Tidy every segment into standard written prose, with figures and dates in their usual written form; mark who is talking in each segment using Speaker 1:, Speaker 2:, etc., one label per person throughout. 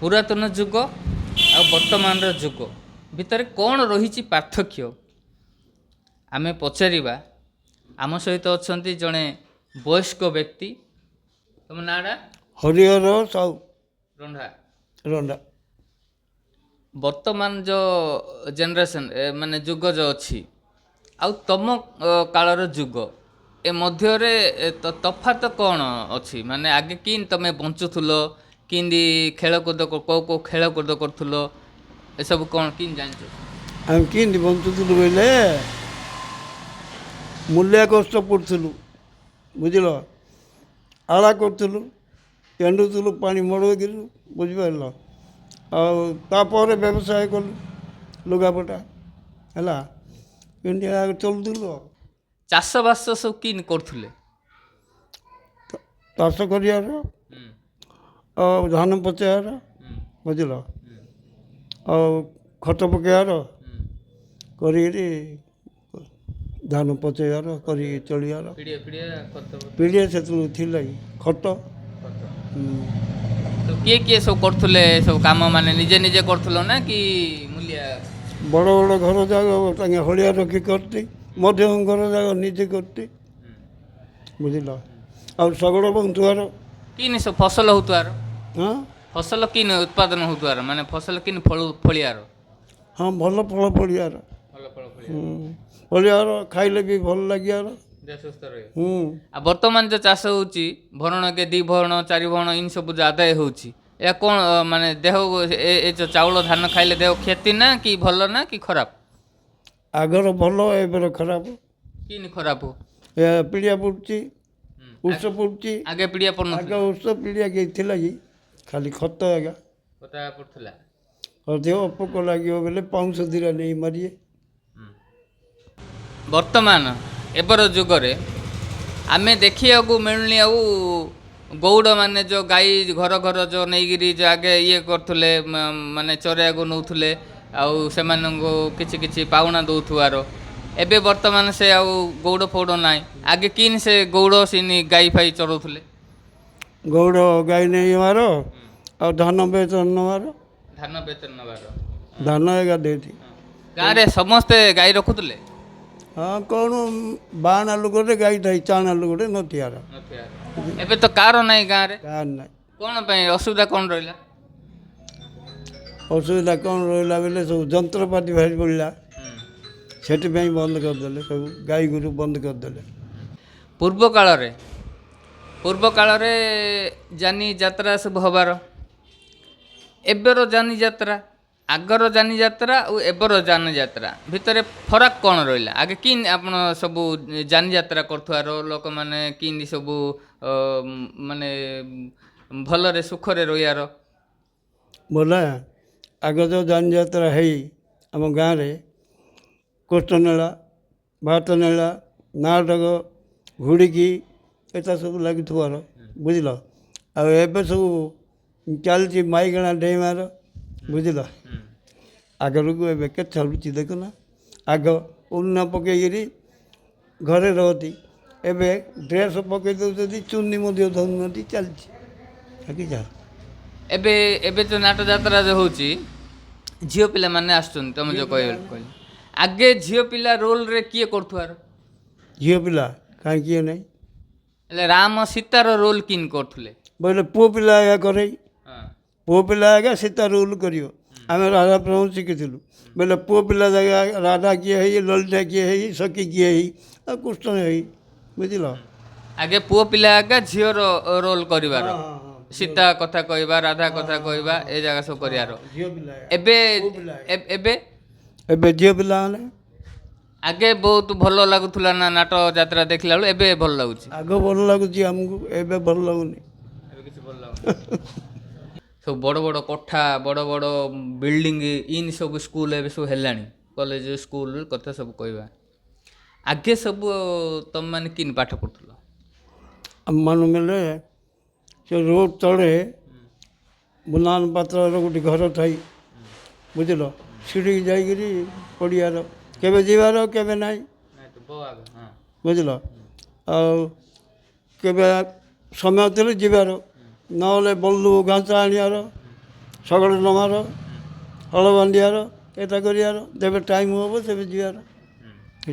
Speaker 1: ପୁରାତନ ଯୁଗ ଆଉ ବର୍ତ୍ତମାନର ଯୁଗ ଭିତରେ କ'ଣ ରହିଛି ପାର୍ଥକ୍ୟ ଆମେ ପଚାରିବା। ଆମ ସହିତ ଅଛନ୍ତି ଜଣେ ବୟସ୍କ ବ୍ୟକ୍ତି। ତମ ନାଁଟା?
Speaker 2: ହରିହର ସାହୁ
Speaker 1: ରଣ୍ଡା।
Speaker 2: ରଣ୍ଡା।
Speaker 1: ବର୍ତ୍ତମାନ ଯେଉଁ ଜେନେରେସନ୍ ମାନେ ଯୁଗ ଯେଉଁ ଅଛି ଆଉ ତମ କାଳର ଯୁଗ ଏ ମଧ୍ୟରେ ତଫାତ କ'ଣ ଅଛି? ମାନେ ଆଗେ କିନ୍ତି ତମେ ବଞ୍ଚୁଥିଲ, କିନ୍ତି ଖେଳକୁଦ କେଉଁ କେଉଁ ଖେଳକୁଦ କରୁଥିଲ, ଏସବୁ କ'ଣ କିନ୍ତି ଜାଣିଛ?
Speaker 2: ଆମେ କେମିତି ବଞ୍ଚୁଥିଲୁ ବୋଇଲେ ମୂଲିଆ କଷ୍ଟ ପଡ଼ୁଥିଲୁ, ବୁଝିଲ, ଆଳା କରୁଥିଲୁ, କେଣ୍ଡୁଥିଲୁ ପାଣି ମଡ଼େଇକିରୁ, ବୁଝିପାରିଲ। ଆଉ ତାପରେ ବ୍ୟବସାୟ କଲୁ, ଲୁଗାପଟା ହେଲା, ଏମିତି ଚଲୁଥିଲୁ।
Speaker 1: ଚାଷବାସ ସବୁ କିନ୍ତି କରୁଥିଲେ?
Speaker 2: ଚାଷ କରିବାର ଆଉ ଧାନ ପଚାଇବାର, ବୁଝିଲ, ଆଉ ଖତ ପକାଇବାର କରିକିରି ଧାନ ପଚେଇବାର କରିକି ଚଳିବାର। ପିଡ଼ିଆ ସେତେବେଳେ ଥିଲା କି ଖତ।
Speaker 1: କିଏ କିଏ ସବୁ କରୁଥିଲେ ସବୁ କାମ? ମାନେ ନିଜେ ନିଜେ କରୁଥିଲ ନା କି ମୂଲିଆ?
Speaker 2: ବଡ଼ ବଡ଼ ଘର ଯାକ ତାଙ୍କେ ହଳିଆ ରଖି କରତି, ମଧ୍ୟମ ଘର ଯାକ ନିଜେ କରତି, ବୁଝିଲ। ଆଉ ଶଗଡ଼ ବଙ୍କୁଆର
Speaker 1: କିନି ସବୁ ଫସଲ ହଉଥିବାର?
Speaker 2: ହଁ
Speaker 1: ଫସଲ କିନି ଉତ୍ପାଦନ ହଉଥିବାର? ମାନେ ଫସଲ କିନି ଫଳିବାର?
Speaker 2: ହଁ ଭଲ ଫଳ ଫଳିବାର,
Speaker 1: ଭଲ ଫଳ
Speaker 2: ଫଳିବାର, ଖାଇଲେ ବି ଭଲ ଲାଗିବାର,
Speaker 1: ଦେହ ସୁସ୍ଥ ରହିବ। ଆଉ ବର୍ତ୍ତମାନ ଯେଉଁ ଚାଷ ହେଉଛି ଭରଣକେ 2 ଭରଣ 4 ଭରଣ ଏମିତି ସବୁ ଯେଉଁ ଆଦାୟ ହେଉଛି, ଏହା କ'ଣ ମାନେ ଦେହ ଏ ଯେଉଁ ଚାଉଳ ଧାନ ଖାଇଲେ ଦେହ କ୍ଷତି ନା କି ଭଲ ନା କି ଖରାପ?
Speaker 2: ଆଗର ଭଲ ଏବେର ଖରାପ।
Speaker 1: କିନି ଖରାପ?
Speaker 2: ପିଡ଼ିଆ ପଡ଼ୁଛି, ଉଷ ପଡ଼ୁଛି।
Speaker 1: ଆଗେ ପିଡ଼ିଆ ପଡ଼ୁନଥିଲା?
Speaker 2: ଆଗ ଉଷ ପିଡ଼ିଆ କି ଥିଲା କି ଖାଲି ଖତ ଆଜ୍ଞା
Speaker 1: କଥା ପଡ଼ୁଥିଲା।
Speaker 2: ଦେହ ପୋକ ଲାଗିବ ବେଲେ ପାଉଁଶ ଦିରା ନେଇ ମାରିଏ।
Speaker 1: ବର୍ତ୍ତମାନ ଏବେର ଯୁଗରେ ଆମେ ଦେଖିବାକୁ ମିଳୁନି ଆଉ ଗୌଡ଼ ମାନେ ଯେଉଁ ଗାଈ ଘର ଘର ଯେଉଁ ନେଇକିରି ଯେଉଁ ଆଗେ ଇଏ କରୁଥିଲେ, ମାନେ ଚରେଇବାକୁ ନେଉଥିଲେ ଆଉ ସେମାନଙ୍କୁ କିଛି କିଛି ପାଉଣା ଦେଉଥିବାର। ଏବେ ବର୍ତ୍ତମାନ ସେ ଆଉ ଗୌଡ଼ ଫୌଡ଼ ନାହିଁ। ଆଗେ କିନି ସେ ଗୌଡ଼ ସିନି ଗାଈ ଫାଇ ଚରାଉଥିଲେ?
Speaker 2: ଗୌଡ଼ ଗାଈ ନେଇବାର ଆଉ ଧାନ ବେତନ ନେବାର।
Speaker 1: ଧାନ ବେତନ ନେବାର।
Speaker 2: ଧାନ ଏକା ଦେଇଛି।
Speaker 1: ଗାଁରେ ସମସ୍ତେ ଗାଈ ରଖୁଥିଲେ?
Speaker 2: ହଁ କ'ଣ ବାହାନା ଲୋକଟେ ଗାଈ ଥାଇ ଚାଣା ଲୋକଟେ ନଥିବାର।
Speaker 1: ଏବେ ତ କାର ନାହିଁ ଗାଁରେ।
Speaker 2: କାହାର ନାହିଁ।
Speaker 1: କ'ଣ ପାଇଁ ଅସୁବିଧା କ'ଣ ରହିଲା?
Speaker 2: ଅସୁବିଧା କ'ଣ ରହିଲା ବେଲେ ସବୁ ଯନ୍ତ୍ରପାତି ବାହାରି ପଡ଼ିଲା, ସେଥିପାଇଁ ବନ୍ଦ କରିଦେଲେ, ସବୁ ଗାଈ ଗୋରୁ ବନ୍ଦ କରିଦେଲେ।
Speaker 1: ପୂର୍ବ କାଳରେ ଯାନି ଯାତ୍ରା ସବୁ ହବାର, ଏବେର ଯାନି ଯାତ୍ରା, ଆଗର ଯାନି ଯାତ୍ରା ଆଉ ଏବେର ଯାନି ଯାତ୍ରା ଭିତରେ ଫରକ କ'ଣ ରହିଲା? ଆଗେ କିନ୍ତି ଆପଣ ସବୁ ଯାନି ଯାତ୍ରା କରୁଥିବାର ଲୋକମାନେ କିନ୍ତି ସବୁ ମାନେ ଭଲରେ ସୁଖରେ ରହିବାର?
Speaker 2: ବୋଲେ ଆଗ ଯେଉଁ ଯାନିଯାତ୍ରା ହେଇ ଆମ ଗାଁରେ କୋଷ୍ଠ ନେଳା, ଭାତ ନେଳା, ନାଟକ, ଘୁଡ଼ିକି ଏଟା ସବୁ ଲାଗିଥିବାର, ବୁଝିଲ। ଆଉ ଏବେ ସବୁ ଚାଲିଛି ମାଇଗଣା ଡେଇଁବାର, ବୁଝିଲ। ଆଗରକୁ ଏବେ କେତେ ଚାଲୁଛି ଦେଖୁନା। ଆଗ ଉନ୍ନା ପକେଇକିରି ଘରେ ରହନ୍ତି, ଏବେ ଡ୍ରେସ୍ ପକେଇ ଦେଉଛନ୍ତି, ଚୁନି ମଧ୍ୟ ଧରୁନାହାନ୍ତି, ଚାଲିଛି ଆଗିଚା।
Speaker 1: ଏବେ ଏବେ ଯେଉଁ ନାଟ ଯାତ୍ରା ଯେଉଁ ହେଉଛି, ଝିଅ ପିଲାମାନେ ଆସୁଛନ୍ତି, ତୁମେ ଯେଉଁ କହିଲ, ଆଗେ ଝିଅ ପିଲା ରୋଲରେ କିଏ କରୁଥିବାର?
Speaker 2: ଝିଅ ପିଲା କାହିଁ କିଏ ନାହିଁ।
Speaker 1: ହେଲେ ରାମ ସୀତାର ରୋଲ କିନ୍ କରୁଥିଲେ?
Speaker 2: ବୋଇଲେ ପୁଅ ପିଲା ଆଜ୍ଞା କରେଇ, ପୁଅ ପିଲା ଆଜ୍ଞା ସୀତା ରୋଲ କରିବ। ଆମେ ରାଧା ପ୍ରେମ ଶିଖିଥିଲୁ ବୋଇଲେ ପୁଅ ପିଲା ଜାଗା ରାଧା କିଏ ହେଇ, ଲଳିତା କିଏ ହେଇ, ସଖୀ କିଏ ହେଇ, ଆଉ କୃଷ୍ଣ ହେଇ, ବୁଝିଲ।
Speaker 1: ଆଗେ ପୁଅ ପିଲା ଆଗା ଝିଅର ରୋଲ କରିବାର, ସୀତା କଥା କହିବା, ରାଧା କଥା କହିବା, ଏ ଜାଗା ସବୁ କରିବାର। ଏବେ ଏବେ
Speaker 2: ଏବେ ଝିଅ ପିଲାମାନେ
Speaker 1: ଆଗେ ବହୁତ ଭଲ ଲାଗୁଥିଲା ନା ନାଟ ଯାତ୍ରା ଦେଖିଲା ବେଳୁ? ଏବେ ଭଲ ଲାଗୁଛି?
Speaker 2: ଆଗ ଭଲ ଲାଗୁଛି ଆମକୁ, ଏବେ ଭଲ ଲାଗୁନି।
Speaker 1: ଏବେ କିଛି ଭଲ ଲାଗୁନି। ସବୁ ବଡ଼ ବଡ଼ କୋଠା, ବଡ଼ ବଡ଼ ବିଲ୍ଡିଂ, ଇନ୍ ସବୁ ସ୍କୁଲ ଏବେ ସବୁ ହେଲାଣି, କଲେଜ ସ୍କୁଲ କଥା ସବୁ କହିବା। ଆଗେ ସବୁ ତମମାନେ କିନ୍ ପାଠ ପଢ଼ୁଥିଲ?
Speaker 2: ଆମମାନ ବେଲେ ସେ ରୋଡ଼ ତଳେ ବୁନାନ ପାତ୍ରର ଗୋଟେ ଘର ଥାଇ, ବୁଝିଲ, ସିଡ଼ିକି ଯାଇକିରି ପଡ଼ିଆର, କେବେ ଯିବାର କେବେ ନାହିଁ, ବୁଝିଲ। ଆଉ କେବେ ସମୟ ଥିଲେ ଯିବାର, ନହେଲେ ବନ୍ଧୁ ଘାସ ଆଣିବାର, ଶଗଡ଼ ନମାର ହଳ ବାନ୍ଧିବାର ଏଟା କରିବାର ଯେବେ ଟାଇମ୍ ହେବ ସେବେ ଯିବାର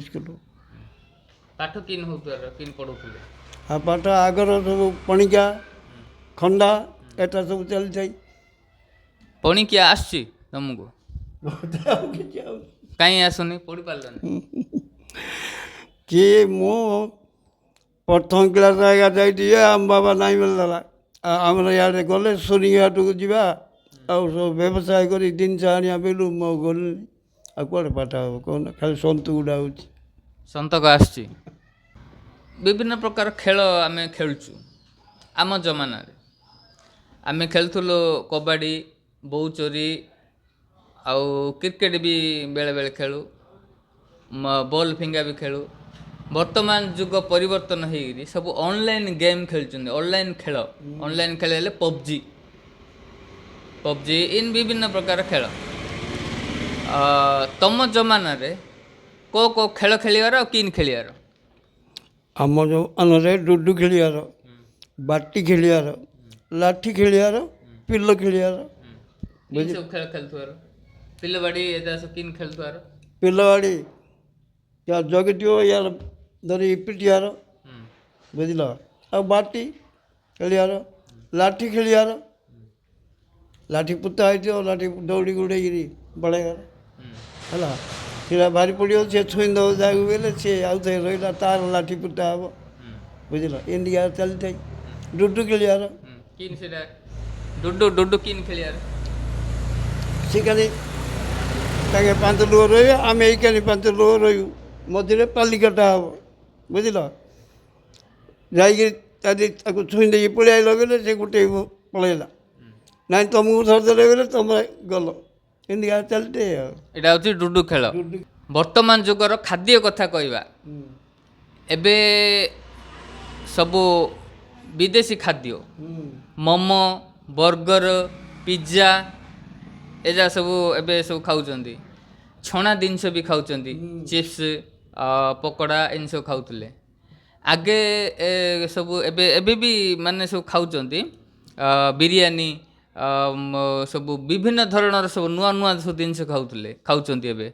Speaker 2: ସ୍କୁଲ।
Speaker 1: ପାଠ କିନ୍ ହଉଥିବାର କିନ୍ ପଢ଼ୁଥିଲେ?
Speaker 2: ଆଉ ପାଠ ଆଗର ସବୁ ପଣିକା ଖଣ୍ଡା ଏଟା ସବୁ ଚାଲିଥାଏ।
Speaker 1: ପଣିକିଆ ଆସୁଛି ତମକୁ?
Speaker 2: ଆଉ କିଛି ଆଉ
Speaker 1: କାହିଁ ଆସୁନି? ପଢ଼ି ପାରିଲନି?
Speaker 2: କିଏ ମୁଁ ପ୍ରଥମ କ୍ଲାସ୍ ଆଜ୍ଞା ଯାଇଥିଲି ଯେ ଆମ ବାବା ନାହିଁ ମିଳିଦେଲା। ଆମର ଇଆଡ଼େ ଗଲେ ସୁନିଘାଟକୁ ଯିବା ଆଉ ସବୁ ବ୍ୟବସାୟ କରି ଜିନିଷ ଆଣିବା ବେଲୁ ମୁଁ ଆଉ ଗଲିନି। ଆଉ କୁଆଡ଼େ ପାଠ ହେବ କହୁନ, ଖାଲି ସନ୍ତୁ ଗୁଡ଼ା ହେଉଛି।
Speaker 1: ସନ୍ତକ ଆସୁଛି। ବିଭିନ୍ନ ପ୍ରକାର ଖେଳ ଆମେ ଖେଳୁଛୁ। ଆମ ଜମାନାରେ ଆମେ ଖେଳୁଥିଲୁ କବାଡ଼ି, ବୋଉଚୋରି, ଆଉ କ୍ରିକେଟ୍ ବି ବେଳେବେଳେ ଖେଳୁ, ବଲ୍ ଫିଙ୍ଗା ବି ଖେଳୁ। ବର୍ତ୍ତମାନ ଯୁଗ ପରିବର୍ତ୍ତନ ହେଇକିରି ସବୁ ଅନଲାଇନ୍ ଗେମ୍ ଖେଳୁଛନ୍ତି। ଅନଲାଇନ୍ ଖେଳ, ଅନଲାଇନ୍ ଖେଳ ହେଲେ ପବ୍ଜି ଇନ୍ ବିଭିନ୍ନ ପ୍ରକାର ଖେଳ। ତମ ଜମାନାରେ କେଉଁ ଖେଳ ଖେଳିବାର ଆଉ କିନ୍ ଖେଳିବାର?
Speaker 2: ଆମ ଯେଉଁ ଆନରେ ଡୁଡୁ ଖେଳିବାର, ବାଟି ଖେଳିବାର, ଲାଠି ଖେଳିବାର, ପିଲ ଖେଳିବାର।
Speaker 1: କିନ୍ ସବୁ ଖେଳ ଖେଳୁଥିବାର? ପିଲବାଡ଼ି ଏଟା ସବୁ କିନ୍ ଖେଳୁଥିବାର?
Speaker 2: ପିଲବାଡ଼ି ଜଗିଥିବ ୟାର ଧରି ପିଟିବାର, ବୁଝିଲ। ଆଉ ବାଟି ଖେଳିବାର, ଲାଠି ଖେଳିବାର, ଲାଠି ପୁତା ହେଇଥିବ, ଲାଠି ଦୌଡ଼ି ଗୁଡ଼େଇକିରି ବଢ଼େଇବାର ହେଲା। ସେଟା ଭାରି ପଡ଼ିବ, ସେ ଛୁଇଁ ଦେବ ଯାହାକୁ ବେଲେ ସିଏ ଆଉ ଥରେ ରହିଲା ତାର ଲାଠି ପୁତା ହେବ, ବୁଝିଲ। ଇଣ୍ଡିଆ ଚାଲିଥାଏ। ଡୁଡୁ ଖେଳିବାର,
Speaker 1: କିନ୍ ସେଟା ଡୁଡୁ କିନ୍ ଖେଳିବାର?
Speaker 2: ସେ ଖାଲି ତାଙ୍କେ 5 ଲୋକ ରହିବେ, ଆମେ ଏଇକାନି 5 ଲୋକ ରହିବୁ, ମଝିରେ ପାଲି କଟା ହେବ, ବୁଝିଲ। ଯାଇକି ଯଦି ତାକୁ ଛୁଇଁ ଦେଇକି ପଳେଇ ଆଇଲ ବେଲେ ସେ ଗୋଟେ ପଳେଇଲା, ନାଇଁ ତମକୁ ଧରିଦେଲେ ବେଲେ ତମେ ଗଲ। ଇଣ୍ଡିଆ ଚାଲିଥାଏ ଆଉ।
Speaker 1: ଏଇଟା ହେଉଛି ଡୁଡୁ ଖେଳ। ବର୍ତ୍ତମାନ ଯୁଗର ଖାଦ୍ୟ କଥା କହିବା, ଏବେ ସବୁ ବିଦେଶୀ ଖାଦ୍ୟ, ମୋମୋ, ବର୍ଗର, ପିଜ୍ଜା ଏଯାକ ସବୁ ଏବେ ସବୁ ଖାଉଛନ୍ତି। ଛଣା ଜିନିଷ ବି ଖାଉଛନ୍ତି, ଚିପ୍ସ, ପକୋଡ଼ା ଏମିତି ସବୁ ଖାଉଥିଲେ। ଆଗେ ସବୁ ଏବେ ବି ମାନେ ସବୁ ଖାଉଛନ୍ତି ବିରିୟାନୀ, ସବୁ ବିଭିନ୍ନ ଧରଣର ସବୁ ନୂଆ ନୂଆ ସବୁ ଜିନିଷ ଖାଉଛନ୍ତି ଏବେ।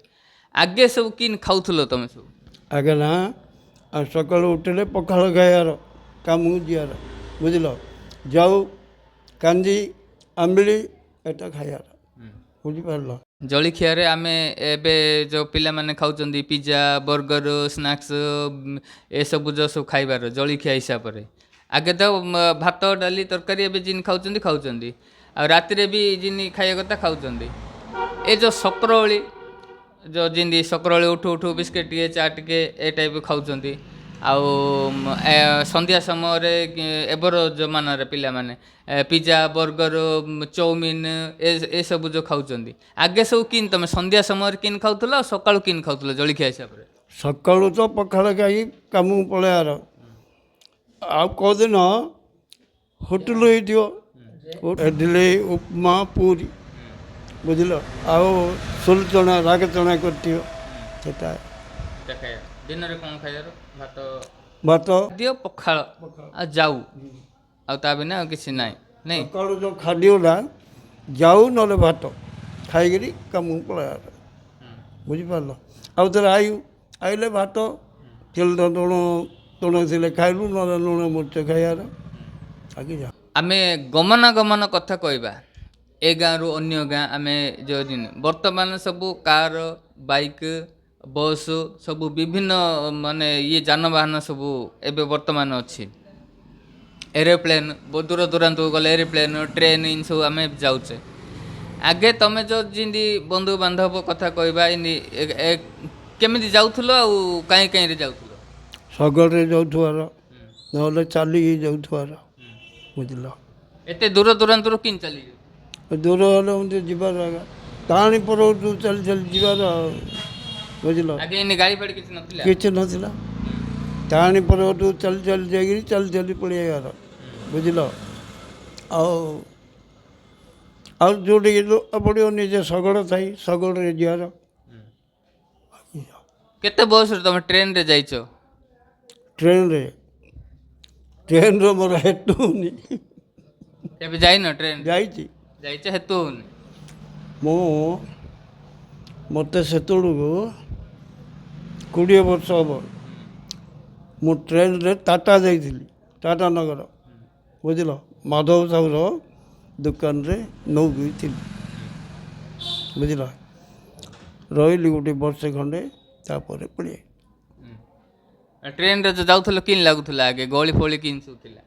Speaker 1: ଆଗେ ସବୁ କିନ୍ ଖାଉଥିଲ ତମେ ସବୁ?
Speaker 2: ଆଗେ ନା ଆଉ ସକାଳୁ ଉଠିଲେ ପଖାଳ ଖାଇବାର, କାମକୁ ଯିବାର, ବୁଝିଲ। ଯାଉ କାଞ୍ଜି ଆମ୍ବିଳି ଏଟା ଖାଇବାର, ବୁଝିପାରିଲ।
Speaker 1: ଜଳଖିଆରେ ଆମେ ଏବେ ଯେଉଁ ପିଲାମାନେ ଖାଉଛନ୍ତି ପିଜା, ବର୍ଗର, ସ୍ନାକ୍ସ ଏସବୁ ଯେଉଁ ସବୁ ଖାଇବାର ଜଳଖିଆ ହିସାବରେ। ଆଗେ ତ ଭାତ, ଡାଲି, ତରକାରୀ ଏବେ ଜିନ୍ ଖାଉଛନ୍ତି। ଆଉ ରାତିରେ ବି ଜିନ୍ ଖାଇବା କଥା ଖାଉଛନ୍ତି। ଏ ଯେଉଁ ସକରଓଳି, ଯେଉଁ ଯେମିତି ସକରଓଳି ଉଠୁ ବିସ୍କିଟ୍ ଟିକେ, ଚା ଟିକେ ଏ ଟାଇପ୍ ଖାଉଛନ୍ତି। ଆଉ ସନ୍ଧ୍ୟା ସମୟରେ ଏବେର ଜମାନାରେ ପିଲାମାନେ ପିଜା, ବର୍ଗର, ଚାଉମିନ୍ ଏସବୁ ଯେଉଁ ଖାଉଛନ୍ତି। ଆଗେ ସବୁ କିନ୍ ତମେ ସନ୍ଧ୍ୟା ସମୟରେ କିନ୍ ଖାଉଥିଲ ଆଉ ସକାଳୁ କିନ୍ ଖାଉଥିଲ ଜଳଖିଆ ହିସାବରେ?
Speaker 2: ସକାଳୁ ତ ପଖାଳ ଖାଇ କାମକୁ ପଳେଇବାର। ଆଉ କେଉଁଦିନ ହୋଟେଲ ହେଇଥିବ, ଇଡଲି, ଉପମା, ପୁରୀ, ବୁଝିଲ। ଆଉ ସୋଲ ଚଣା, ରାଗ ଚଣା କରିଥିବ, ସେଟା
Speaker 1: ଦିନରେ କ'ଣ ଖାଇବାର?
Speaker 2: ଭାତ।
Speaker 1: ଦିଅ ପଖାଳ ଆଉ ଯାଉ, ଆଉ ତା ବିନା ଆଉ କିଛି ନାହିଁ, ନାଇଁ?
Speaker 2: ସକାଳୁ ଯେଉଁ ଖାଦ୍ୟଟା ଯାଉ ନହେଲେ ଭାତ ଖାଇକିରି କାମକୁ ପଳେଇବାର, ବୁଝିପାରିଲ। ଆଉ ଥରେ ଆଇଲେ ଭାତ, ତେଲ ଲୁଣ ଥିଲେ ଖାଇଲୁ, ନହେଲେ ଲୁଣ ମରିଚ ଖାଇବାର, ଆଗି ଯା।
Speaker 1: ଆମେ ଗମନାଗମନ କଥା କହିବା, ଏ ଗାଁରୁ ଅନ୍ୟ ଗାଁ ଆମେ ଯେଉଁ ବର୍ତ୍ତମାନ ସବୁ କାର୍, ବାଇକ୍, ବସ୍ ସବୁ ବିଭିନ୍ନ ମାନେ ଯାନବାହନ ସବୁ ଏବେ ବର୍ତ୍ତମାନ ଅଛି। ଏରୋପ୍ଲେନ୍, ଦୂର ଦୂରାନ୍ତକୁ ଗଲେ ଏରୋପ୍ଲେନ୍, ଟ୍ରେନ୍ ଏମିତି ସବୁ ଆମେ ଯାଉଛେ। ଆଗେ ତମେ ଯେଉଁ ଯେମିତି ବନ୍ଧୁବାନ୍ଧବ କଥା କହିବା, କେମିତି ଯାଉଥିଲ ଆଉ କାହିଁରେ ଯାଉଥିଲ?
Speaker 2: ଶଗଡ଼ରେ ଯାଉଥିବାର, ନହେଲେ ଚାଲିକି ଯାଉଥିବାର, ବୁଝିଲ।
Speaker 1: ଏତେ ଦୂର ଦୂରାନ୍ତରୁ କିନ୍ ଚାଲିଯିବ?
Speaker 2: ଦୂର ହେଲେ ଏମିତି ଯିବାର ଆଜ୍ଞା, ତାହାଣି ପରଠୁ ଚାଲି ଯିବାର ଆଉ, ବୁଝିଲ।
Speaker 1: ଆଗେ ଏମିତି ଗାଡ଼ି ଫାଡ଼ି କିଛି ନଥିଲା?
Speaker 2: କିଛି ନଥିଲା। ତାହାଣି ପରଠୁ ଚାଲି ଯାଇକିରି ଚାଲି ପଳେଇବାର, ବୁଝିଲ। ଆଉ ଯେଉଁଠିକି ପଡ଼ିବ ନିଜେ ଶଗଡ଼ ଥାଇ ଶଗଡ଼ରେ ଯିବାର।
Speaker 1: କେତେ ବୟସରେ ତମେ ଟ୍ରେନରେ ଯାଇଛ?
Speaker 2: ଟ୍ରେନ୍ର ମୋର ହେତୁନି।
Speaker 1: କେବେ ଯାଇନ ଟ୍ରେନ୍?
Speaker 2: ଯାଇଛି।
Speaker 1: ଯାଇଛ ହେତୁ ହଉନି।
Speaker 2: ମୁଁ ମୋତେ ସେତେବେଳକୁ 20 ବର୍ଷ ହେବ। ମୁଁ ଟ୍ରେନରେ ଟାଟା ଯାଇଥିଲି, ଟାଟା ନଗର, ବୁଝିଲ, ମାଧବ ସାହୁର ଦୋକାନରେ ନୌକି ଥିଲି, ବୁଝିଲ, ରହିଲି ଗୋଟେ ବର୍ଷେ ଖଣ୍ଡେ, ତାପରେ ପଳେଇ
Speaker 1: ଟ୍ରେନରେ ଯୋଉ ଯାଉଥିଲ କିନ୍ ଲାଗୁଥିଲା ଆଗେ ଗହଳି ଫଳି କିନ୍ ସବୁ ଥିଲା?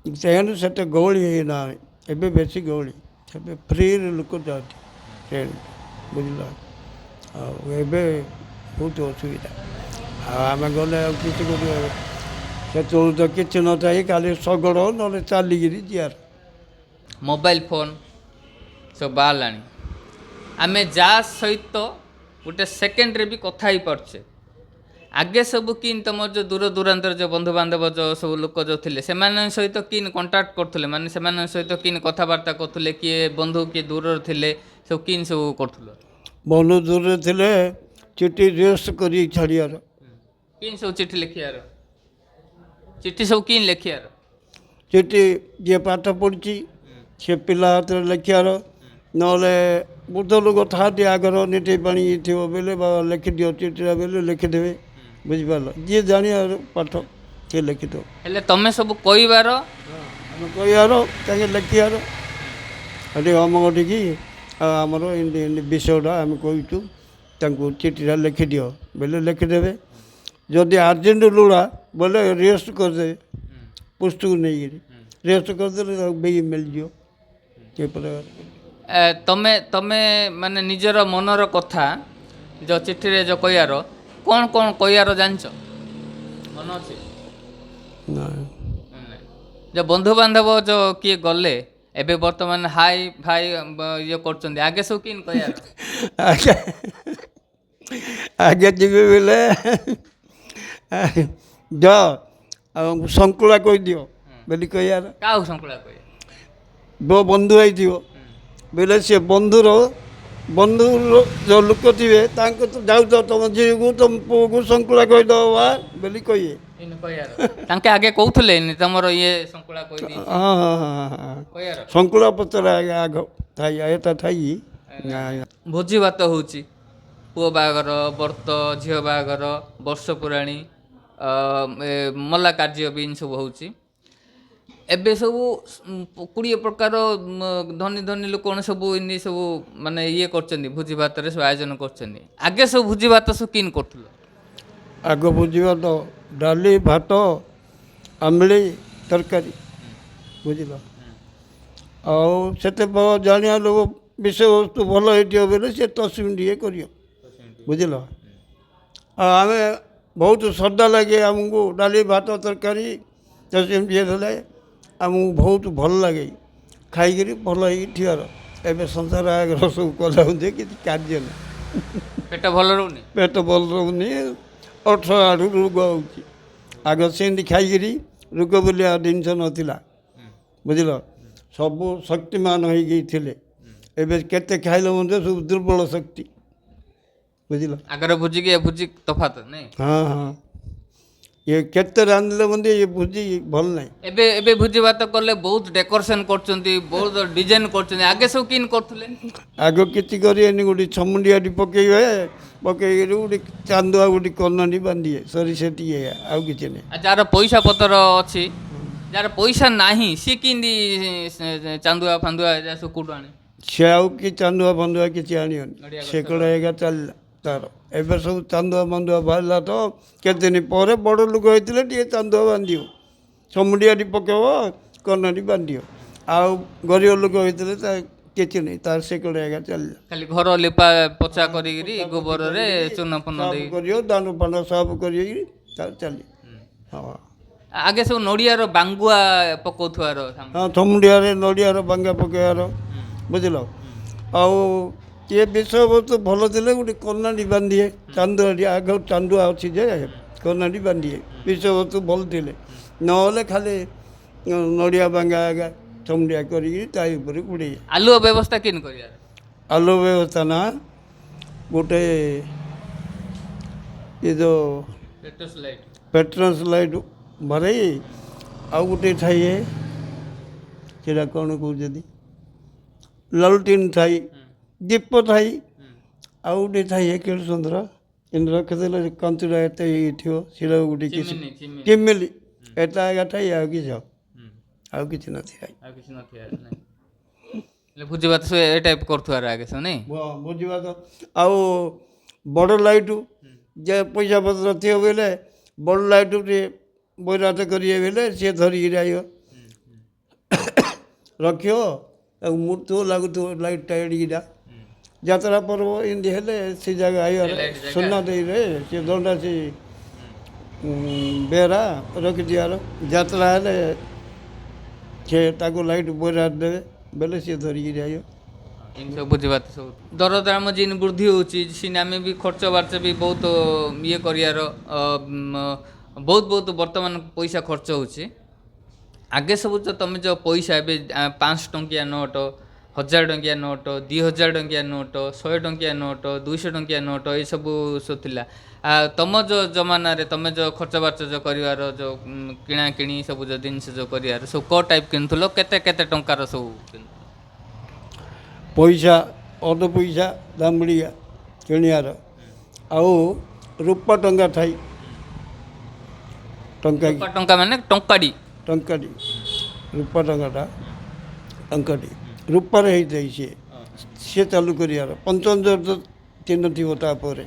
Speaker 2: ଟ୍ରେନ୍ ସେତେ ଗହଳି ହେଇନାହିଁ, ଏବେ ବେଶୀ ଗହଳି, ଏବେ ଫ୍ରିରେ ଲୋକ ଯାଆନ୍ତି ଟ୍ରେନ୍, ବୁଝିଲ, ଆଉ ଏବେ ବହୁତ ଅସୁବିଧା। ଆଉ ଆମେ ଗଲେ ଆଉ କିଛି କରିବା, ସେତେବେଳୁ ତ କିଛି ନଥାଏ, ଖାଲି ଶଗଡ଼ ନହେଲେ ଚାଲିକିରି ଯିବାର।
Speaker 1: ମୋବାଇଲ ଫୋନ୍ ସବୁ ବାହାରିଲାଣି, ଆମେ ଯାହା ସହିତ ଗୋଟେ ସେକେଣ୍ଡରେ ବି କଥା ହେଇପାରୁଛେ। ଆଗେ ସବୁ କିନ୍ ତମର ଯେଉଁ ଦୂର ଦୂରାନ୍ତର ଯେଉଁ ବନ୍ଧୁବାନ୍ଧବ ଯେଉଁ ସବୁ ଲୋକ ଯେଉଁ ଥିଲେ ସେମାନଙ୍କ ସହିତ କିନ୍ କଣ୍ଟାକ୍ଟ କରୁଥିଲେ, ମାନେ ସେମାନଙ୍କ ସହିତ କିନ୍ କଥାବାର୍ତ୍ତା କରୁଥିଲେ, କିଏ ବନ୍ଧୁ କିଏ ଦୂରରେ ଥିଲେ, ସବୁ କିନ୍ ସବୁ କରୁଥିଲେ?
Speaker 2: ବନ୍ଧୁ ଦୂରରେ ଥିଲେ ଚିଠି ରେଷ୍ଟ କରି ଛାଡ଼ିବାର।
Speaker 1: କିନ୍ ସବୁ ଚିଠି ଲେଖିବାର? ଚିଠି ସବୁ କିନ୍ ଲେଖିବାର?
Speaker 2: ଚିଠି ଯିଏ ପାଠ ପଢ଼ିଛି ସେ ପିଲା ହାତରେ ଲେଖିବାର, ନହେଲେ ବୃଦ୍ଧ ଲୋକ ଥାଆନ୍ତି ଆଗର ନିଠେଇ ପାଣି ଥିବ ବେଲେ ବାବା ଲେଖିଦିଅ ଚିଠିଟା ବେଲେ ଲେଖିଦେବେ, ବୁଝିପାରିଲ, ଯିଏ ଜାଣିବାର ପାଠ ସିଏ ଲେଖିଦେବ।
Speaker 1: ହେଲେ ତମେ ସବୁ କହିବାର?
Speaker 2: ଆମେ କହିବାର, ତାଙ୍କେ ଲେଖିବାର, ଏଠି ଅମକଟିକି ଆମର ଏମିତି ଏମିତି ବିଷୟଟା ଆମେ କହିଛୁ, ତାଙ୍କୁ ଚିଠିଟା ଲେଖିଦିଅ ବେଲେ ଲେଖିଦେବେ। ଯଦି ଆର୍ଜେଣ୍ଟ ଲୁଡ଼ା ବୋଲେ ରେଷ୍ଟ କରିଦେବେ, ପୁସ୍ତକ ନେଇକିରି ରେଷ୍ଟ କରିଦେଲେ ତାକୁ ବେଗି ମିଳିଯିବ। ଏ ପ୍ରକାର
Speaker 1: ତମେ ତମେ ମାନେ ନିଜର ମନର କଥା ଯେଉଁ ଚିଠିରେ ଯେଉଁ କହିବାର କ'ଣ କ'ଣ କହିବାର ଜାଣିଛ, ମନ ଅଛି?
Speaker 2: ନାଇଁ।
Speaker 1: ଯେଉଁ ବନ୍ଧୁବାନ୍ଧବ ଯେଉଁ କିଏ ଗଲେ ଏବେ ବର୍ତ୍ତମାନ ହାଇ ଭାଇ ଇଏ କରୁଛନ୍ତି, ଆଗେ ସବୁ କିନ୍ କହିବାର?
Speaker 2: ଆଜ୍ଞା ଆଜ୍ଞା ଯିବେ ବେଲେ ଯ ଆଉ ଶଙ୍କୁଳା କହିଦିଅ ବୋଲି କହିବାର।
Speaker 1: କାହାକୁ ଶଙ୍କୁଳା କହିବେ?
Speaker 2: ବନ୍ଧୁ ହେଇଥିବ ବେଲେ ସେ ବନ୍ଧୁର ଯେଉଁ ଲୋକ ଥିବେ ତାଙ୍କୁ ତ ଯାଉଛ ତମ ଝିଅକୁ ତମ ପୁଅକୁ ଶଙ୍କୁଳା କହିଦେବ ବା ବୋଲି କହିବେ।
Speaker 1: ତାଙ୍କେ ଆଗେ କହୁଥିଲେ ତମର ଇଏ ଶଙ୍କୁଳା କହିଦେଇଛି
Speaker 2: ହଁ ହଁ ହଁ ହଁ
Speaker 1: କହିବାର?
Speaker 2: ଶଙ୍କୁଳା ପଚରା ଆଜ୍ଞା ଆଗ ଥାଇ ଏଟା ଥାଇ।
Speaker 1: ଭୋଜି ଭାତ ହେଉଛି, ପୁଅ ବାହାଘର, ବ୍ରତ, ଝିଅ ବାହାଘର, ବର୍ଷ ପୁରାଣୀ, ମଲା କାର୍ଯ୍ୟ ବି ସବୁ ହେଉଛି। ଏବେ ସବୁ 20 ପ୍ରକାର ଧନୀ ଧନୀ ଲୋକମାନେ ସବୁ ଏମିତି ସବୁ ମାନେ ଇଏ କରୁଛନ୍ତି, ଭୋଜି ଭାତରେ ସବୁ ଆୟୋଜନ କରୁଛନ୍ତି। ଆଗେ ସବୁ ଭୋଜି ଭାତ ସବୁ କିନ୍ କରୁଥିଲ?
Speaker 2: ଆଗ ଭୋଜି ଭାତ ଡାଲି ଭାତ ଆମ୍ବିଳି ତରକାରୀ, ବୁଝିଲ, ଆଉ ସେତେ ଜାଣିବା ଲୋକ ବିଷୟବସ୍ତୁ ଭଲ ହେଇଥିବ ବୋଲେ ସେ ତସମି ଟିକେ କରିବ, ବୁଝିଲ, ଆଉ ଆମେ ବହୁତ ଶ୍ରଦ୍ଧା ଲାଗେ ଆମକୁ ଡାଲି ଭାତ ତରକାରୀ ତସମି ଟିକେ ଦେଲେ ଆମକୁ ବହୁତ ଭଲ ଲାଗେ, ଖାଇକିରି ଭଲ ହେଇକି ଥିବାର। ଏବେ ସଂସାର ଆଗର ସବୁ କଲା ଯେ କିଛି କାର୍ଯ୍ୟ ନାହିଁ,
Speaker 1: ପେଟ ଭଲ ରହୁନି,
Speaker 2: ପେଟ ଭଲ ରହୁନି, 18 ଆଡ଼ୁ ରୋଗ ହେଉଛି। ଆଗ ସେମିତି ଖାଇକିରି ରୋଗ ବୋଲି ଆଉ ଜିନିଷ ନଥିଲା, ବୁଝିଲ, ସବୁ ଶକ୍ତିମାନ ହେଇକି ଥିଲେ। ଏବେ କେତେ ଖାଇଲେ ମଧ୍ୟ ସବୁ ଦୁର୍ବଳ ଶକ୍ତି, ବୁଝିଲ।
Speaker 1: ଆଗର ଭୋଜି କି ଏ ଭୋଜି ତଫାତ ନାଇଁ?
Speaker 2: ହଁ ହଁ, ଇଏ କେତେ ରାନ୍ଧିଲେ ମଧ୍ୟ ଇଏ ଭୋଜି ଭଲ ନାହିଁ।
Speaker 1: ଏବେ ଏବେ ଭୋଜି ଭାତ କଲେ ବହୁତ ଡେକୋରେସନ୍ କରୁଛନ୍ତି, ବହୁତ ଡିଜାଇନ୍ କରୁଛନ୍ତି। ଆଗେ ସବୁ କିନ୍ କରୁଥିଲେ?
Speaker 2: ଆଗ କିଛି କରିବେନି, ଗୋଟେ ଛମୁଣ୍ଡିଆଟି ପକେଇବେ, ପକେଇକିରି ଗୋଟେ ଚାନ୍ଦୁଆ ଗୋଟେ କନାଟି ବାନ୍ଧିବେ, ସରି ସେତିକି, ଆଉ କିଛି ନାହିଁ।
Speaker 1: ଆଉ ଯାହାର ପଇସା ପତ୍ର ଅଛି, ଯାହାର ପଇସା ନାହିଁ ସିଏ କେମିତି ଚାନ୍ଦୁଆ ଫାନ୍ଦୁଆ ଏରା ସବୁ କୋଉଠୁ ଆଣେ?
Speaker 2: ସେ ଆଉ କି ଚାନ୍ଦୁଆ ଫାନ୍ଦୁଆ କିଛି ଆଣିବନି,
Speaker 1: ନଡ଼ିଆ ଗଛର।
Speaker 2: ସେ କଡ଼ା ଏକା ଚାଲିଲା ତାର। ଏବେ ସବୁ ଚାନ୍ଦୁଆ ଫାନ୍ଦୁଆ ବାହାରିଲା ତ କେତେ ଦିନ ପରେ, ବଡ଼ ଲୋକ ହେଇଥିଲେ ଟିକେ ଚାନ୍ଦୁଆ ବାନ୍ଧିବ, ଛମୁଣ୍ଡିଆଟି ପକେଇବ, କନାଟି ବାନ୍ଧିବ, ଆଉ ଗରିବ ଲୋକ ହେଇଥିଲେ ତା କିଛି ନାହିଁ, ତାର ସେ କଡ଼ା ଏକା ଚାଲିଲା।
Speaker 1: ଖାଲି ଘର ଲିପା ପୋଛା କରିକିରି ଗୋବରରେ ଚୂନ ଫୁନ
Speaker 2: ସାଫ
Speaker 1: ଦେଇ
Speaker 2: କରିବ, ଦାଣ୍ଡ ଫାଣ୍ଡ ସାଫ କରିକିରି ତାର ଚାଲିବ। ହଁ
Speaker 1: ଆଗେ ସବୁ ନଡ଼ିଆର ବାଙ୍ଗୁଆ ପକଉଥିବାର
Speaker 2: ହଁ, ଛମୁଣ୍ଡିଆରେ ନଡ଼ିଆର ବାଙ୍ଗା ପକେଇବାର, ବୁଝିଲ, ଆଉ ଇଏ ବିଷୟବସ୍ତୁ ଭଲ ଥିଲେ ଗୋଟେ କନାଟି ବାନ୍ଧିଏ, ଚାନ୍ଦୁଆଟି ଆଗ ଚାନ୍ଦୁଆ ଅଛି ଯେ କନାଟି ବାନ୍ଧିଏ, ବିଷୟବସ୍ତୁ ଭଲ ଥିଲେ, ନହେଲେ ଖାଲି ନଡ଼ିଆ ବାଙ୍ଗା ଆଗା ଛମୁଣ୍ଡିଆ କରିକି ତା ଉପରେ ଗୁଡ଼େଇ।
Speaker 1: ଆଲୁଅ ବ୍ୟବସ୍ଥା କେମିତି କରିବାର?
Speaker 2: ଆଲୋ ବ୍ୟବସ୍ଥା ନା ଗୋଟେ ଏ ଯେଉଁ ପେଟ୍ରୋସ୍ ଲାଇଟ୍ ଭରେଇ, ଆଉ ଗୋଟେ ଥାଏ ସେଇଟା କ'ଣ କହୁଛନ୍ତି, ଲଲଟିନ୍ ଥାଇ ଦୀପ ଥାଇ ଆଉ ଗୋଟେ ଥାଇ କେଳୁଚନ୍ଦ୍ର ଏମିତି ରଖିଦେଲେ କଞ୍ଚୁରା ଏତେ ହେଇଥିବ ସେଇଟା ଗୋଟେ କିଛି ଚିମିଲି ଏଟା ଏକା ଥାଇ ଆଉ କିଛି ଆଉ କିଛି ନଥାଏ।
Speaker 1: ଆଉ କିଛି ନଥିଲା ହେଲେ ଭୋଜି ଭାତ ସବୁ ଏ ଟାଇପ୍ କରୁଥିବାର ଆଗେ ସବୁ ନାଇଁ।
Speaker 2: ବୁଝିବା ତ ଆଉ ବଡ଼ ଲାଇଟ୍ ଯେ ପଇସା ପତ୍ର ଥିବ ବୋଇଲେ ବଡ଼ ଲାଇଟ୍ ଟିକେ ବୈରାତ କରିବେ ବୋଇଲେ ସିଏ ଧରିକିରି ଆଇବ ରଖିବ ତାକୁ ମୁଡ଼ୁଥିବ ଲାଗୁଥିବ ଲାଇଟ୍ଟା ଏଡ଼ିକିଟା ଯାତ୍ରା ପର୍ବ ଏମିତି ହେଲେ ସେ ଜାଗା ଆଇବାର ସୁନା ଦେଇରେ ସେ ଦଣ୍ଡା ସେ ବେହେରା ରଖିଦିଆର ଯାତ୍ରା ହେଲେ ସେ ତାକୁ ଲାଇଟ୍ ବୈରାତ ଦେବେ ବେଲେ ସିଏ ଧରିକିରି ଆଇବ।
Speaker 1: ଏମିତି ସବୁ ଭୋଜି ଭାତ ସବୁ ଦରଦାମ ଯେନ୍ ବୃଦ୍ଧି ହେଉଛି ସିନେ ଆମେ ବି ଖର୍ଚ୍ଚ ବାର୍ଚ୍ଚ ବି ବହୁତ ଇଏ କରିବାର ବହୁତ ବର୍ତ୍ତମାନ ପଇସା ଖର୍ଚ୍ଚ ହେଉଛି। ଆଗେ ସବୁ ତ ତୁମେ ଯେଉଁ ପଇସା ଏବେ 500 ଟଙ୍କିଆ ନୋଟ 1000 ଟଙ୍କିଆ ନୋଟ 2000 ଟଙ୍କିଆ ନୋଟ 100 ଟଙ୍କିଆ ନୋଟ 200 ଟଙ୍କିଆ ନୋଟ ଏସବୁ ସବୁ ଥିଲା। ତୁମ ଯେଉଁ ଜମାନାରେ ତୁମେ ଯେଉଁ ଖର୍ଚ୍ଚ ବାର୍ଚ୍ଚ ଯେଉଁ କରିବାର ଯେଉଁ କିଣାକିଣି ସବୁ ଯେଉଁ ଜିନିଷ ଯେଉଁ କରିବାର ସବୁ କେଉଁ ଟାଇପ୍ କିଣୁଥିଲ କେତେ କେତେ ଟଙ୍କାର ସବୁ କିଣୁଥିଲ?
Speaker 2: ପଇସା ଅଧ ପଇସା ଦାମଡ଼ିଆ କିଣିବାର ଆଉ ରୂପା ଟଙ୍କା ଥାଇ
Speaker 1: ଟଙ୍କା ମାନେ ଟଙ୍କାଡ଼ି
Speaker 2: ଟଙ୍କାଟି ରୂପା ଟଙ୍କାଟା ଟଙ୍କାଟି ରୂପାରେ ହେଇଥାଏ ସିଏ ଚାଲୁ କରିବାର 55 ଚିହ୍ନ ଥିବ ତାପରେ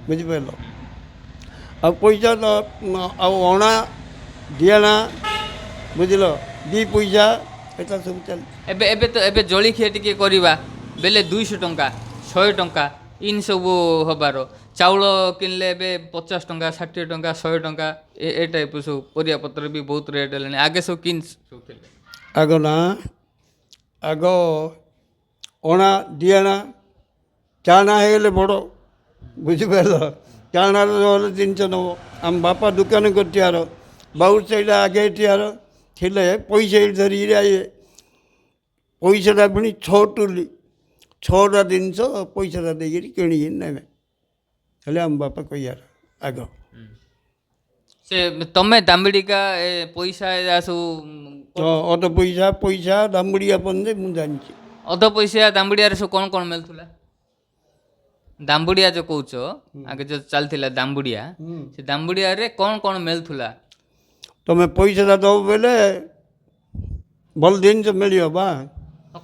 Speaker 2: ବୁଝିପାରିଲ। ଆଉ ପଇସା ତ ଆଉ ଅଣା ଦିଆଣା ବୁଝିଲ 2 ପଇସା ଏଟା ସବୁ ଚାଲିଛି।
Speaker 1: ଏବେ ଜଳିଖିଆ ଟିକେ କରିବା ବେଲେ 200 ଟଙ୍କା 100 ଟଙ୍କା ଇନ୍ ସବୁ ହବାର ଚାଉଳ କିଣିଲେ ଏବେ 50 ଟଙ୍କା 60 ଟଙ୍କା 100 ଟଙ୍କା ଏ ଟାଇପ୍ ସବୁ ପରିବାପତ୍ର ବି ବହୁତ ରେଟ୍ ହେଲାଣି। ଆଗେ ସବୁ କିନ୍ ସବୁ ଥିଲେ
Speaker 2: ଆଗ ଅଣା ଦିଆଣା ଚାଣା ହେଇଗଲେ ବଡ଼ ବୁଝିପାରିଲ ଚାଣାର ହେଲେ ଜିନିଷ ନେବ ଆମ ବାପା ଦୋକାନ କରିଥିବାର ବାଉର ସେଇଟା ଆଗେ ଠିଆର ଥିଲେ ପଇସା ଏଇଠି ଧରିକିରି ଆଇବେ ପଇସାଟା ପୁଣି 6 ଟୁଲି 6ଟା ଜିନିଷ ପଇସାଟା ଦେଇକିରି କିଣିକି ନେବେ ହେଲେ ଆମ ବାପା କହିବାର ଆଗ
Speaker 1: ସେ ତମେ ଦାମ୍ବିଡ଼ିକା ଏ ପଇସା ଏ ସବୁ
Speaker 2: ଅଧ ପଇସା ଦାମୁଡ଼ିଆ ପର୍ଯ୍ୟନ୍ତ ମୁଁ ଜାଣିଛି।
Speaker 1: ଅଧ ପଇସା ଦାମ୍ବିଡ଼ିଆରେ ସବୁ କ'ଣ କ'ଣ ମିଳୁଥିଲା? ଦାମ୍ବୁଡ଼ିଆ ଯେଉଁ କହୁଛ ଆଗେ ଯେଉଁ ଚାଲିଥିଲା ଦାମ୍ବୁଡ଼ିଆ ସେ ଦାମ୍ବୁଡ଼ିଆରେ କ'ଣ ମିଳୁଥିଲା?
Speaker 2: ତମେ ପଇସାଟା ଦେବ ବୋଇଲେ ଭଲ ଜିନିଷ ମିଳିବ ବା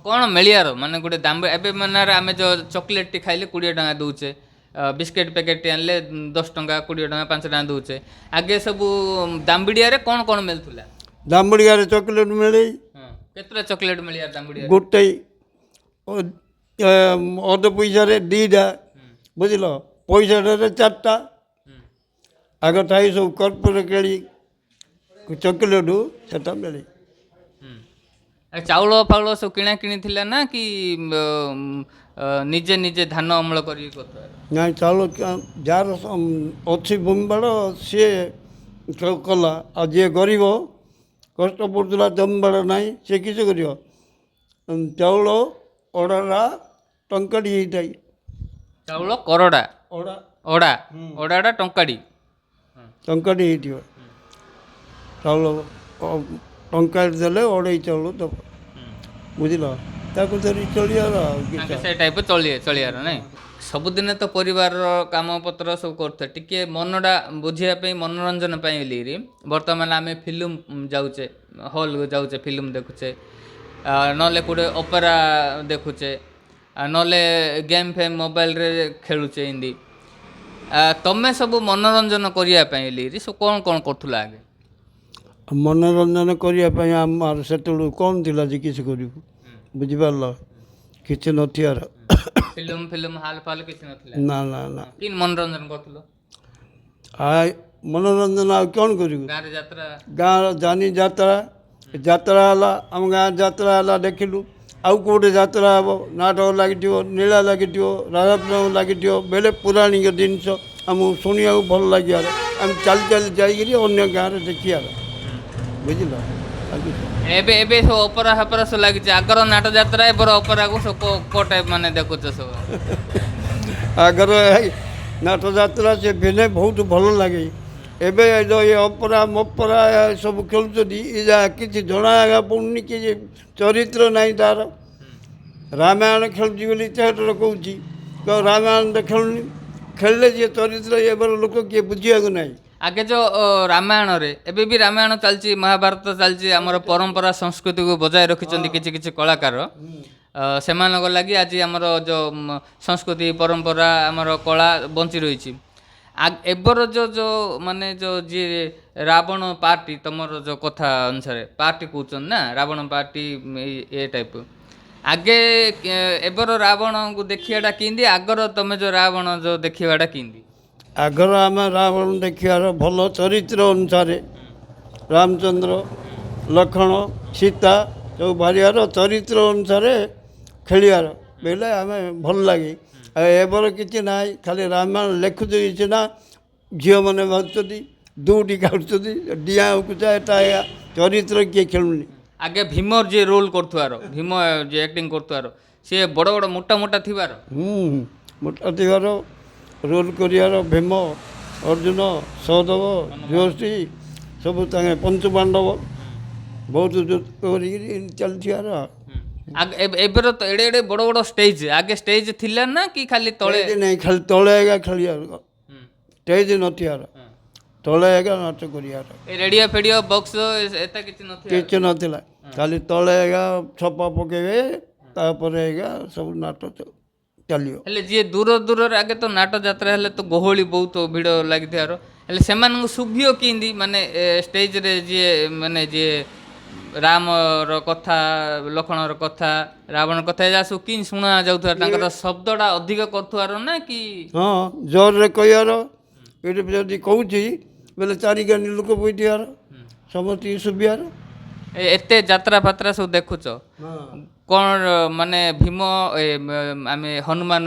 Speaker 1: କ'ଣ ମିଳିବାର ମାନେ ଗୋଟେ ଏବେ ମାନେ ଆମେ ଯେଉଁ ଚକୋଲେଟ୍ଟି ଖାଇଲେ 20 ଟଙ୍କା ଦେଉଛେ ବିସ୍କେଟ୍ ପ୍ୟାକେଟ୍ଟି ଆଣିଲେ 10 ଟଙ୍କା 20 ଟଙ୍କା 5 ଟଙ୍କା ଦେଉଛେ ଆଗେ ସବୁ ଦାମ୍ବିଡ଼ିଆରେ କ'ଣ ମିଳୁଥିଲା?
Speaker 2: ଦାମଡ଼ିଆରେ ଚକୋଲେଟ୍ ମିଳେ
Speaker 1: କେତେଟା ଚକୋଲେଟ୍ ମିଳିବାର ଦାମ୍ବିଡ଼ିଆ
Speaker 2: ଗୋଟେ ଅଧ ପଇସାରେ 2ଟା ବୁଝିଲ ପଇସାଟାରେ 4ଟା ଆଗ ଥାଇ ସବୁ କର୍ପୂର କେଳି ଚକୋଲେଟ୍ ସେଟା ମିଳେ।
Speaker 1: ଚାଉଳ ଫାଉଳ ସବୁ କିଣା କିଣିଥିଲା ନା କି ନିଜେ ଧାନ ଅମଳ କରିକି କରୁଥିଲା?
Speaker 2: ନାଇଁ ଚାଉଳ ଯାହାର ଅଛି ଭୂମିବାଡ଼ ସିଏ କଲା ଆଉ ଯିଏ ଗରିବ କଷ୍ଟ ପଡ଼ୁଥିଲା ଜମିବାଡ଼ ନାହିଁ ସେ କିଛି କରିବ ଚାଉଳ ଅଡ଼ାଟା ଟଙ୍କାଟି ହେଇଥାଏ
Speaker 1: ଚାଉଳ କରଡ଼ା
Speaker 2: ଅଡ଼ା
Speaker 1: ଅଡ଼ାଟା ଟଙ୍କାଟି
Speaker 2: ହେଇଥିବ ଚାଉଳ ଟଙ୍କାଟି ଦେଲେ ଅଢ଼େଇ ଚାଉଳ ଦେବ ବୁଝିଲ ତାକୁ ଧରି ଚଳିବାର ଆଉ
Speaker 1: ସେ ଟାଇପ୍ ଚଳିବାର ନାଇଁ। ସବୁଦିନେ ତ ପରିବାରର କାମପତ୍ର ସବୁ କରୁଥିଲେ ଟିକେ ମନଟା ବୁଝିବା ପାଇଁ ମନୋରଞ୍ଜନ ପାଇଁ ବୋଲିକିରି ବର୍ତ୍ତମାନ ଆମେ ଫିଲ୍ମ ଯାଉଛେ ହଲ୍କୁ ଯାଉଛେ ଫିଲ୍ମ ଦେଖୁଛେ ନହେଲେ କେଉଁଟେ ଅପେରା ଦେଖୁଛେ ନହେଲେ ଗେମ୍ ଫେମ୍ ମୋବାଇଲରେ ଖେଳୁଛେ ଏମିତି ତମେ ସବୁ ମନୋରଞ୍ଜନ କରିବା ପାଇଁ ବୋଲିକିରି ସବୁ କ'ଣ କରୁଥିଲ ଆଗେ?
Speaker 2: ମନୋରଞ୍ଜନ କରିବା ପାଇଁ ଆମର ସେତେବେଳକୁ କ'ଣ ଥିଲା ଯେ କିଛି କରିବୁ ବୁଝିପାରିଲ କିଛି ନଥିବାର
Speaker 1: ଫିଲ୍ମ ହାଲ୍ କିଛି ନଥିଲା
Speaker 2: ନା
Speaker 1: କି ମନୋରଞ୍ଜନ କରୁଥିଲ?
Speaker 2: ମନୋରଞ୍ଜନ ଆଉ କ'ଣ କରିବୁ
Speaker 1: ଗାଁରେ ଯାତ୍ରା
Speaker 2: ଗାଁର ଜାନି ଯାତ୍ରା ହେଲା ଆମ ଗାଁ ଯାତ୍ରା ହେଲା ଦେଖିଲୁ ଆଉ କେଉଁଟେ ଯାତ୍ରା ହେବ ନାଟକ ଲାଗିଥିବ ନୀଳା ଲାଗିଥିବ ରାଧାପ୍ରଭୁ ଲାଗିଥିବ ବେଲେ ପୌରାଣିକ ଜିନିଷ ଆମକୁ ଶୁଣିବାକୁ ଭଲ ଲାଗିବାର ଆମେ ଚାଲି ଯାଇକିରି ଅନ୍ୟ ଗାଁରେ ଦେଖିବାର ବୁଝିଲ।
Speaker 1: ଏବେ ସବୁ ଅପେରା ଫପେରା ସବୁ ଲାଗିଛି ଆଗର ନାଟ ଯାତ୍ରା ଏବେର ଅପେରାକୁ ସବୁ କେଉଁ ଟାଇପ୍ ମାନେ ଦେଖୁଛ ସବୁ?
Speaker 2: ଆଗର ନାଟ ଯାତ୍ରା ସେ ବେଲେ ବହୁତ ଭଲ ଲାଗେ ଏବେ ଏ ଅପେରା ମପେରା ସବୁ ଖେଳୁଛନ୍ତି ଏ ଯାହା କିଛି ଜଣା ପଡ଼ୁନି କି ଚରିତ୍ର ନାହିଁ ତାର ରାମାୟଣ ଖେଳୁଛି ବୋଲି ଥିଏଟର କହୁଛି ରାମାୟଣ ତ ଖେଳୁନି ଖେଳିଲେ ଯିଏ ଚରିତ୍ର ଏବେର ଲୋକ କିଏ ବୁଝିବାକୁ ନାହିଁ।
Speaker 1: ଆଗେ ଯୋଉ ରାମାୟଣରେ ଏବେ ବି ରାମାୟଣ ଚାଲିଛି, ମହାଭାରତ ଚାଲିଛି, ଆମର ପରମ୍ପରା ସଂସ୍କୃତିକୁ ବଜାୟ ରଖିଛନ୍ତି କିଛି କିଛି କଳାକାର। ସେମାନଙ୍କ ଲାଗି ଆଜି ଆମର ଯୋଉ ସଂସ୍କୃତି ପରମ୍ପରା ଆମର କଳା ବଞ୍ଚି ରହିଛି। ଏବେର ଯୋଉ ମାନେ ଯୋଉ ଯିଏ ରାବଣ ପାର୍ଟି, ତମର ଯୋଉ କଥା ଅନୁସାରେ ପାର୍ଟି କହୁଛନ୍ତି ନା, ରାବଣ ପାର୍ଟି ଏ ଟାଇପ। ଆଗେ ଏବେର ରାବଣକୁ ଦେଖିବାଟା କେମିତି, ଆଗର ତମେ ଯୋଉ ରାବଣ ଯୋଉ ଦେଖିବାଟା କେମିତି?
Speaker 2: ଆଗର ଆମେ ରାବଣ ଦେଖିବାର ଭଲ ଚରିତ୍ର ଅନୁସାରେ ରାମଚନ୍ଦ୍ର ଲକ୍ଷ୍ମଣ ସୀତା ସବୁ ବାହାରିବାର ଚରିତ୍ର ଅନୁସାରେ ଖେଳିବାର ବୋଇଲେ ଆମେ ଭଲ ଲାଗେ। ଆଉ ଏବେର କିଛି ନାହିଁ, ଖାଲି ରାମାୟଣ ଲେଖୁଛି ସିନା ଝିଅମାନେ ବାଜୁଛନ୍ତି ଦୁଇଟି କାଟୁଛନ୍ତି ଡିଆଁ ଉକୁଚା ଏଟା ଏୟା ଚରିତ୍ର କିଏ ଖେଳୁନି।
Speaker 1: ଆଗେ ଭୀମର ଯିଏ ରୋଲ୍ କରୁଥିବାର, ଭୀମ ଯିଏ ଆକ୍ଟିଂ କରୁଥିବାର, ସିଏ ବଡ଼ ବଡ଼ ମୋଟା ମୋଟା ଥିବାର।
Speaker 2: ମୋଟା ଥିବାର ରୋଲ୍ କରିବାର ଭୀମ ଅର୍ଜୁନ ସହଦେବ ଯୁଧିଷ୍ଠିର ସବୁ ତାଙ୍କେ ପଞ୍ଚୁ ପାଣ୍ଡବ ବହୁତ ଯୁଦ୍ଧ କରିକିରି ଚାଲିଥିବାର।
Speaker 1: ଏବେର ତ ଏଡ଼େ ଏଡ଼େ ବଡ଼ ବଡ଼ ଷ୍ଟେଜ୍, ଆଗେ ଷ୍ଟେଜ୍ ଥିଲା ନା କି ଖାଲି ତଳେ?
Speaker 2: ନାହିଁ ଖାଲି ତଳେ ଏକା ଖେଳିବାର, ଷ୍ଟେଜ୍ ନଥିବାର, ତଳେ ଏକା ନାଚ କରିବାର।
Speaker 1: ଏ ରେଡ଼ିଓ ଫେଡ଼ିଓ ବକ୍ସ ଏତେ କିଛି ନଥିଲା,
Speaker 2: କିଛି ନଥିଲା, ଖାଲି ତଳେ ଏକା ଛପା ପକେଇବେ ତାପରେ ଏକା ସବୁ ନାଟ ଚାଲିବ।
Speaker 1: ହେଲେ ଯିଏ ଦୂର ଦୂରରେ ଆଗେ ତ ନାଟ ଯାତ୍ରା ହେଲେ ତ ଗହଳି ବହୁତ ଭିଡ଼ ଲାଗିଥିବାର, ହେଲେ ସେମାନଙ୍କୁ ଶୁଭିବ କେମିତି? ମାନେ ଷ୍ଟେଜ୍ରେ ଯିଏ ମାନେ ଯିଏ ରାମର କଥା, ଲକ୍ଷ୍ମଣର କଥା, ରାବଣ କଥା ଯାହା ସବୁ କି ଶୁଣା ଯାଉଥିବା, ତାଙ୍କର ଶବ୍ଦଟା ଅଧିକ କରୁଥିବାର ନା କି?
Speaker 2: ହଁ ଜୋରରେ କହିବାର, ଏଠି ଯଦି କହୁଛି ବୋଲେ ଚାରିକାନି ଲୋକ ବଇଥିବାର ସମସ୍ତଙ୍କୁ ଶୁଭିବାର।
Speaker 1: ଏତେ ଯାତ୍ରା ଫାତ୍ରା ସବୁ ଦେଖୁଛ, କ'ଣ ମାନେ ଭୀମ ଆମେ ହନୁମାନ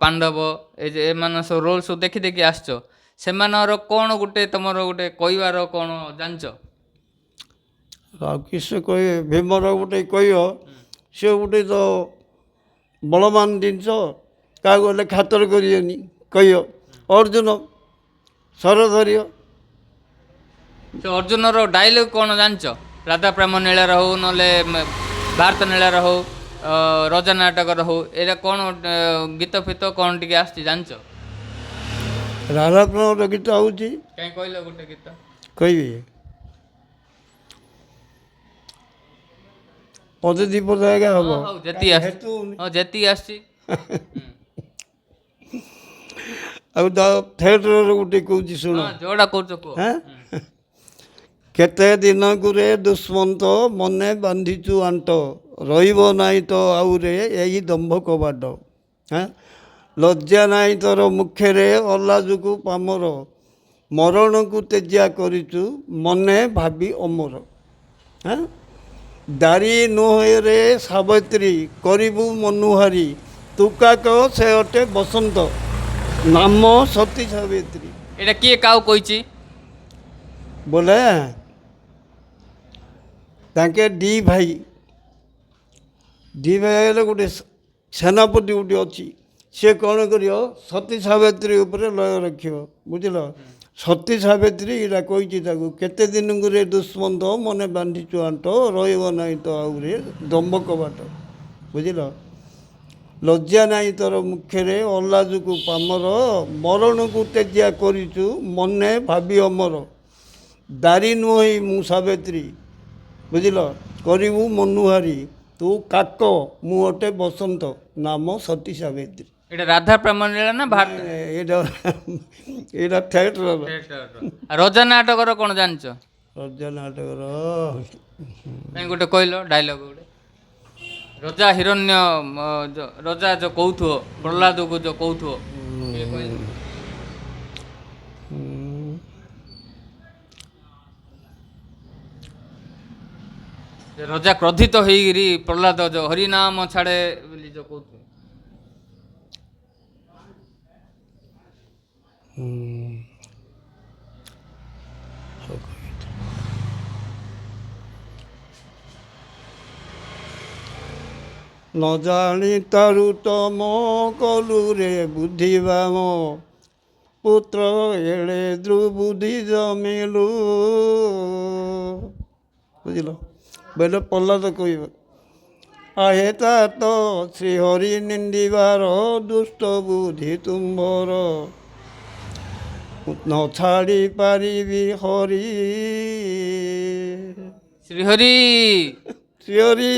Speaker 1: ପାଣ୍ଡବ ଏମାନେ ସବୁ ରୋଲ୍ ସବୁ ଦେଖି ଦେଖି ଆସିଛ, ସେମାନଙ୍କର କ'ଣ ଗୋଟେ ତମର ଗୋଟେ କହିବାର କ'ଣ ଜାଣିଛ?
Speaker 2: ଆଉ କିସ କହିବେ, ଭୀମର ଗୋଟେ କହିବ, ସେ ଗୋଟେ ତ ବଳବାନ ଜିନିଷ, କାହାକୁ ଗଲେ ଖାତର କରିବେନି କହିବ। ଅର୍ଜୁନ ସର ଧରିବ।
Speaker 1: ସେ ଅର୍ଜୁନର ଡାଇଲଗ୍ କ'ଣ ଜାଣିଛ? ରାଧା ପ୍ରେମ ନୀଳାର ହଉ, ନହେଲେ ଭାରତ ନୀଳାର ହଉ, ରଜା ନାଟକର ହଉ, ଏଇଟା କ'ଣ ଗୀତ ଫିତ କ'ଣ ଟିକେ ଆସିଛି ଜାଣିଛ?
Speaker 2: ରାଧାପ୍ରେମର ଗୀତ ହେଉଛି,
Speaker 1: କାହିଁ କହିଲ ଗୋଟେ ଗୀତ
Speaker 2: କହିବି ପଦେ ଦି ପଦ ଆଜ୍ଞା ହବ।
Speaker 1: ହଉ ଯେତିକି ଆସିଛି, ହଁ ଯେତିକି ଆସିଛି।
Speaker 2: ଆଉ ତା ଥିଏଟରର ଗୋଟେ କହୁଛି ଶୁଣ।
Speaker 1: ଯୋଉଟା କହୁଛ କୁହ।
Speaker 2: କେତେ ଦିନକୁ ରେ ଦୁଷ୍ମନ୍ତ ମନେ ବାନ୍ଧିଛୁ ଆଣ୍ଟ, ରହିବ ନାହିଁ ତ ଆଉରେ ଏହି ଦମ୍ଭ କବାଟ। ଲଜ୍ଜା ନାହିଁ ତୋର ମୁଖରେ ଅଲାଜୁକୁ ପାମର, ମରଣକୁ ତେଜିଆ କରିଛୁ ମନେ ଭାବି ଅମର। ଦାରି ନୁହେଁରେ ସାବିତ୍ରୀ କରିବୁ ମନୁହାରୀ, ତୁକାକ ସେ ଅଟେ ବସନ୍ତ ନାମ ସତୀ ସାବିତ୍ରୀ।
Speaker 1: ଏଇଟା କିଏ କାହାକୁ କହିଛି?
Speaker 2: ବୋଲେ ତାଙ୍କେ ଦି ଭାଇ ହେଲେ ଗୋଟେ ସେନାପତି ଗୋଟେ ଅଛି, ସେ କ'ଣ କରିବ ସତୀ ସାବିତ୍ରୀ ଉପରେ ଲୟ ରଖିବ, ବୁଝିଲ। ସତୀ ସାବିତ୍ରୀ ଏଇଟା କହିଛି ତାକୁ, କେତେ ଦିନକୁ ରେ ଦୁଷ୍ମନ୍ତ ମନେ ବାନ୍ଧିଛୁ ଆଣ୍ଟ, ରହିବ ନାହିଁ ତ ଆହୁରି ଦମ୍ଭ କବାଟ, ବୁଝିଲ। ଲଜ୍ଜା ନାହିଁ ତୋର ମୁଖରେ ଅଲାଜୁକୁ ପାମର, ମରଣକୁ ତେଜିଆ କରିଛୁ ମନେ ଭାବି ଅମର। ଦାରି ନୁହେଁ ମୁଁ ସାବିତ୍ରୀ, ବୁଝିଲ, କରିବୁ ମନୁହାରୀ, ତୁ କାକ ମୁଁ ଅଟେ ବସନ୍ତ ନାମ ସତୀ ସାବିତ୍ରୀ।
Speaker 1: ଏଇଟା ରାଧା ପ୍ରେମ ନୀଳା ନା ଭାରତ?
Speaker 2: ଏଇଟା ଥିଏଟର।
Speaker 1: ରଜା ନାଟକର କ'ଣ ଜାଣିଛ?
Speaker 2: ରଜା ନାଟକର
Speaker 1: କାହିଁ ଗୋଟେ କହିଲ ଡାଇଲଗ ଗୋଟେ। ରଜା ହିରଣ୍ୟ ରଜା ଯୋଉ କହୁଥିବ ପ୍ରହ୍ଲାଦକୁ ଯୋଉ କହୁଥିବ, ରଜା କ୍ରୋଧିତ ହେଇକିରି ପ୍ରହ୍ଲାଦ ଯୋଉ ହରିନାମ ଛାଡ଼େ ବୋଲି ଯୋଉ କହୁଥିବ।
Speaker 2: ନ ଜାଣି ତାରୁ ତମ କଲୁ ରେ ବୁଦ୍ଧିବା ମୋ ପୁତ୍ର ଏଡ଼େ ଦୁର୍ବୁଦ୍ଧି ଜମିଲୁ, ବୁଝିଲ। ବୋଇଲେ ପ୍ରହ୍ଲାଦ କହିବ ଆହେ ତା ତ ଶ୍ରୀହରି ନିନ୍ଦିବାର ଦୁଷ୍ଟ ବୁଦ୍ଧି ତୁମ୍ଭର ନ ଛାଡ଼ି ପାରିବି ହରି
Speaker 1: ଶ୍ରୀହରି
Speaker 2: ଶ୍ରୀହରି